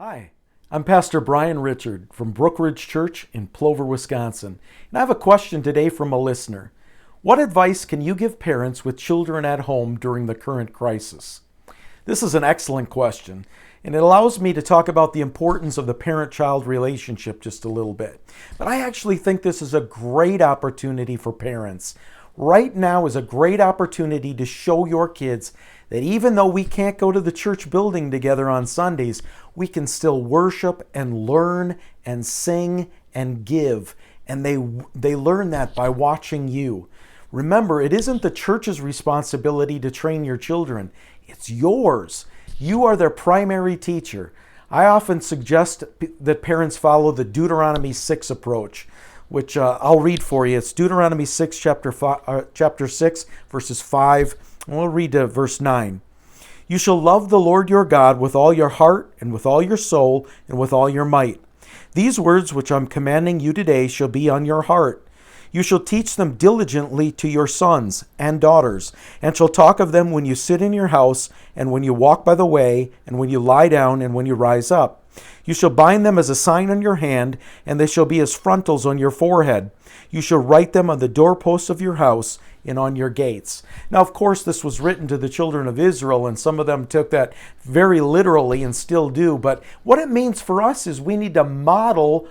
Hi, I'm Pastor Brian Richard from Brookridge Church in Plover, Wisconsin, and I have a question today from a listener. What advice can you give parents with children at home during the current crisis? This is an excellent question, and it allows me to talk about the importance of the parent-child relationship just a little bit. But I actually think this is a great opportunity for parents. Right now is a great opportunity to show your kids that even though we can't go to the church building together on Sundays, we can still worship and learn and sing and give. And they learn that by watching you. Remember, it isn't the church's responsibility to train your children. It's yours. You are their primary teacher. I often suggest that parents follow the Deuteronomy 6 approach, which I'll read for you. It's Deuteronomy 6, chapter 6, verses 5. And we'll read to verse 9. You shall love the Lord your God with all your heart and with all your soul and with all your might. These words which I'm commanding you today shall be on your heart. You shall teach them diligently to your sons and daughters, and shall talk of them when you sit in your house, and when you walk by the way, and when you lie down, and when you rise up. You shall bind them as a sign on your hand, and they shall be as frontals on your forehead. You shall write them on the doorposts of your house and on your gates. Now, of course, this was written to the children of Israel, and some of them took that very literally and still do. But what it means for us is we need to model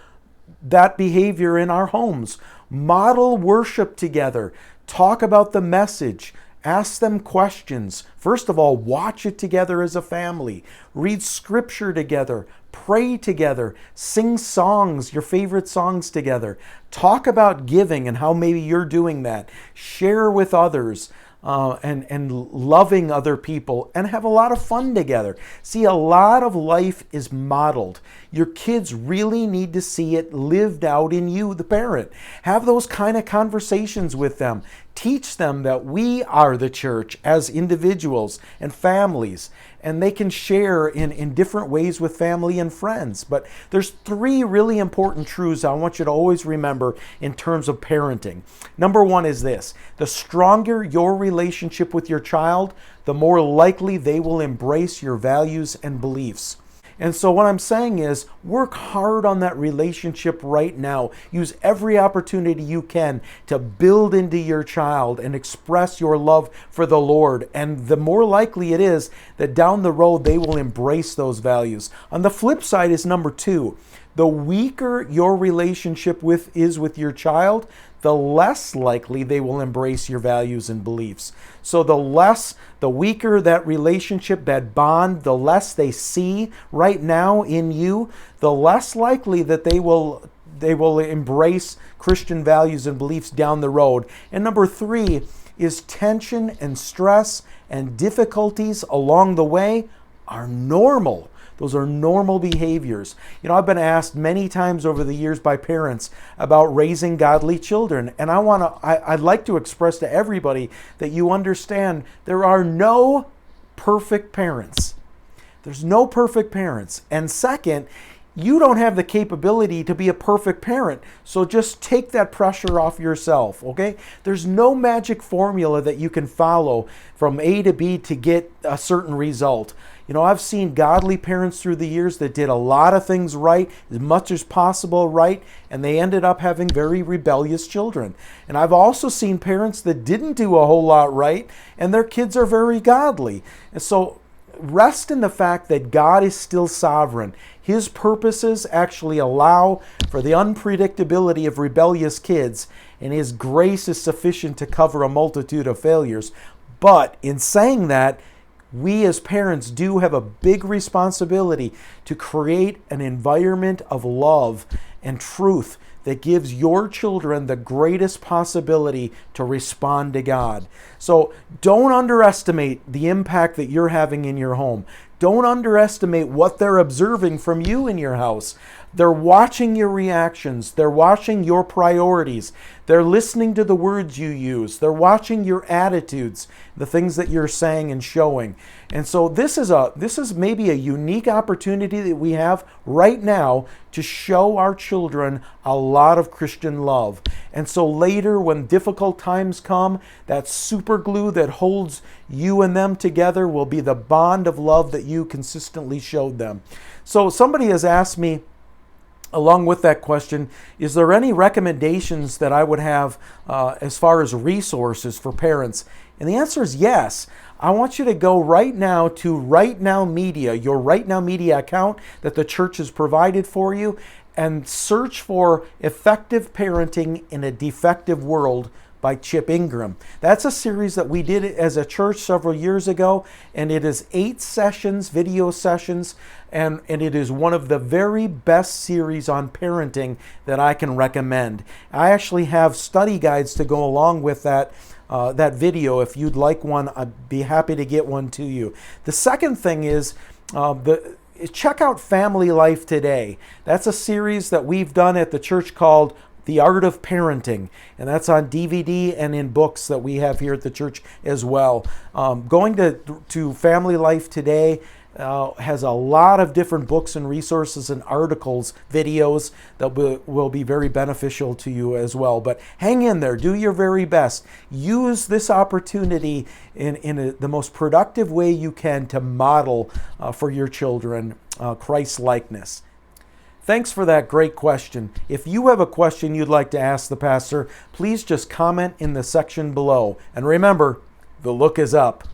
that behavior in our homes. Model worship together. Talk about the message. Ask them questions. First of all, watch it together as a family. Read scripture together. Pray together. Sing songs, your favorite songs together. Talk about giving and how maybe you're doing that. Share with others. And loving other people, and have a lot of fun together. See, a lot of life is modeled. Your kids really need to see it lived out in you, the parent. Have those kind of conversations with them. Teach them that we are the church as individuals and families, and they can share in different ways with family and friends. But there's three really important truths I want you to always remember in terms of parenting. Number one is this: the stronger your relationship with your child, the more likely they will embrace your values and beliefs. And so what I'm saying is, work hard on that relationship right now. Use every opportunity you can to build into your child and express your love for the Lord. And the more likely it is that down the road they will embrace those values. On the flip side is number two. The weaker your relationship is with your child, the less likely they will embrace your values and beliefs. So the weaker that relationship, that bond, the less they see right now in you, the less likely that they will embrace Christian values and beliefs down the road. And number three is tension and stress and difficulties along the way are normal. Those are normal behaviors. You know, I've been asked many times over the years by parents about raising godly children. And I'd like to express to everybody that you understand there are no perfect parents. There's no perfect parents. And second, you don't have the capability to be a perfect parent. So just take that pressure off yourself, okay? There's no magic formula that you can follow from A to B to get a certain result. You know, I've seen godly parents through the years that did a lot of things right, as much as possible right, and they ended up having very rebellious children. And I've also seen parents that didn't do a whole lot right, and their kids are very godly. And so rest in the fact that God is still sovereign. His purposes actually allow for the unpredictability of rebellious kids, and His grace is sufficient to cover a multitude of failures. But in saying that, we as parents do have a big responsibility to create an environment of love and truth that gives your children the greatest possibility to respond to God. So don't underestimate the impact that you're having in your home. Don't underestimate what they're observing from you in your house. They're watching your reactions. They're watching your priorities. They're listening to the words you use. They're watching your attitudes, the things that you're saying and showing. And so this is maybe a unique opportunity that we have right now to show our children a lot of Christian love. And so later, when difficult times come, that super glue that holds you and them together will be the bond of love that you consistently showed them. So somebody has asked me, along with that question, is there any recommendations that I would have as far as resources for parents? And the answer is yes. I want you to go right now to Right Now Media, your Right Now Media account that the church has provided for you, and search for Effective Parenting in a Defective World by Chip Ingram. That's a series that we did as a church several years ago, and it is 8 sessions, video sessions, and it is one of the very best series on parenting that I can recommend. I actually have study guides to go along with that video. If you'd like one, I'd be happy to get one to you. The second thing is check out Family Life Today. That's a series that we've done at the church called The Art of Parenting, and that's on DVD and in books that we have here at the church as well. Going to Family Life Today has a lot of different books and resources and articles, videos that will be very beneficial to you as well. But hang in there, do your very best. Use this opportunity in the most productive way you can to model for your children Christ-likeness. Thanks for that great question. If you have a question you'd like to ask the pastor, please just comment in the section below. And remember, the look is up.